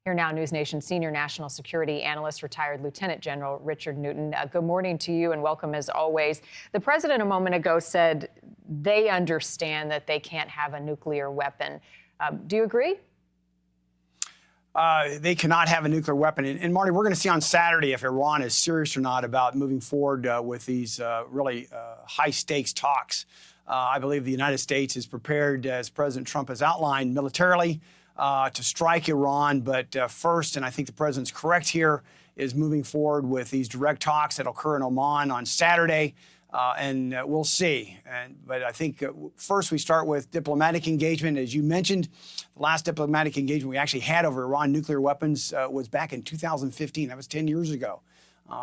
Here now, News Nation senior national security analyst, retired Lieutenant General Richard Newton. Good morning to you and welcome as always. The president a moment ago said they understand that they can't have a nuclear weapon. Do you agree? They cannot have a nuclear weapon. And Marty, we're going to see on Saturday if Iran is serious or not about moving forward with these really high-stakes talks. I believe the United States is prepared, as President Trump has outlined, militarily to strike Iran. But first, and I think the president's correct here, is moving forward with these direct talks that will occur in Oman on Saturday. And we'll see. But I think first we start with diplomatic engagement. As you mentioned, the last diplomatic engagement we actually had over Iran nuclear weapons was back in 2015. That was 10 years ago.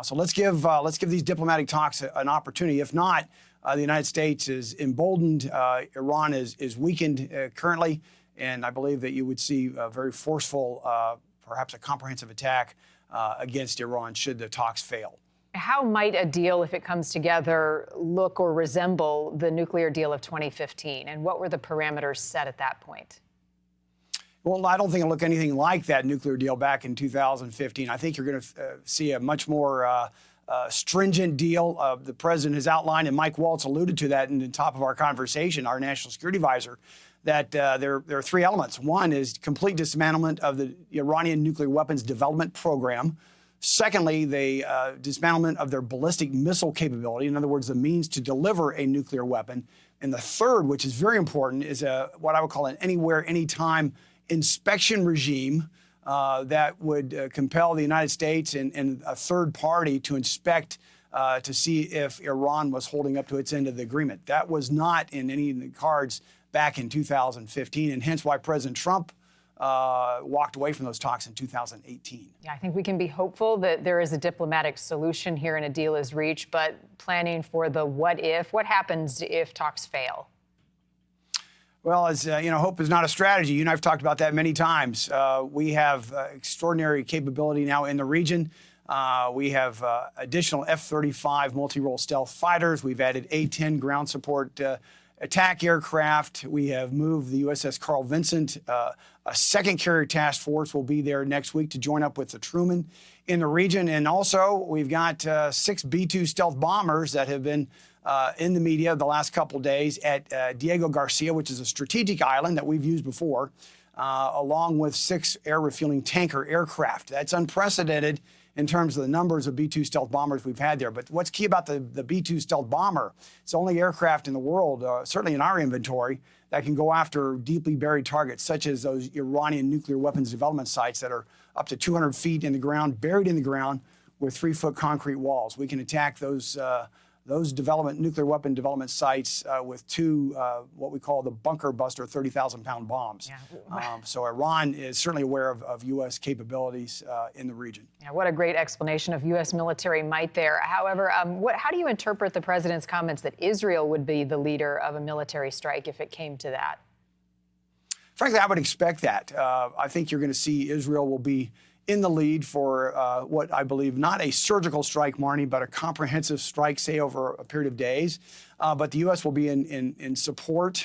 So let's give these diplomatic talks an opportunity. If not, the United States is emboldened. Iran is weakened currently. And I believe that you would see a very forceful, perhaps a comprehensive attack against Iran should the talks fail. How might a deal, if it comes together, look or resemble the nuclear deal of 2015? And what were the parameters set at that point? Well, I don't think it'll look anything like that nuclear deal back in 2015. I think you're going to see a much more stringent deal. The president has outlined, and Mike Waltz alluded to that in the top of our conversation, our national security advisor, that there are three elements. One is complete dismantlement of the Iranian nuclear weapons development program. Secondly, the dismantlement of their ballistic missile capability, in other words, the means to deliver a nuclear weapon. And the third, which is very important, is what I would call an anywhere, anytime inspection regime that would compel the United States and a third party to inspect to see if Iran was holding up to its end of the agreement. That was not in any of the cards back in 2015, and hence why President Trump walked away from those talks in 2018. Yeah, I think we can be hopeful that there is a diplomatic solution here and a deal is reached, but planning for the what if. What happens if talks fail? Well, as you know, hope is not a strategy. You and I have talked about that many times. We have extraordinary capability now in the region. We have additional F-35 multi-role stealth fighters. We've added A-10 ground support attack aircraft. We have moved the USS Carl Vinson. A second carrier task force will be there next week to join up with the Truman in the region. And also, we've got 6 B-2 stealth bombers that have been in the media the last couple of days at Diego Garcia, which is a strategic island that we've used before, along with 6 air refueling tanker aircraft. That's unprecedented in terms of the numbers of B-2 stealth bombers we've had there. But what's key about the B-2 stealth bomber, it's the only aircraft in the world, certainly in our inventory, that can go after deeply buried targets, such as those Iranian nuclear weapons development sites that are up to 200 feet in the ground, buried in the ground with 3-foot concrete walls. We can attack those nuclear weapon development sites with 2, what we call the bunker buster 30,000-pound bombs. Yeah. So Iran is certainly aware of U.S. capabilities in the region. Yeah, what a great explanation of U.S. military might there. However, how do you interpret the president's comments that Israel would be the leader of a military strike if it came to that? Frankly, I would expect that. I think you're going to see Israel will be in the lead for what I believe not a surgical strike, Marnie, but a comprehensive strike, say, over a period of days. But the U.S. will be in support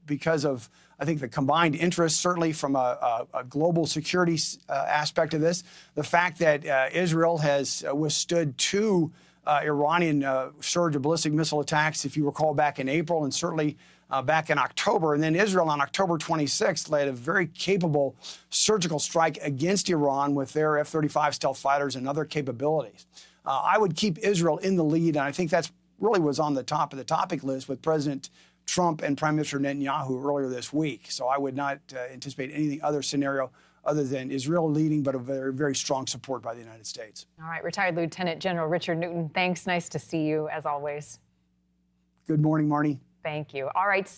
because of, I think, the combined interests, certainly from a global security aspect of this. The fact that Israel has withstood 2 Iranian surge of ballistic missile attacks, if you recall, back in April, and certainly back in October. And then Israel on October 26th led a very capable surgical strike against Iran with their F-35 stealth fighters and other capabilities. I would keep Israel in the lead, and I think that's really was on the top of the topic list with President Trump and Prime Minister Netanyahu earlier this week. So I would not anticipate any other scenario other than Israel leading, but a very, very strong support by the United States. All right, retired Lieutenant General Richard Newton, thanks. Nice to see you, as always. Good morning, Marnie. Thank you. All right.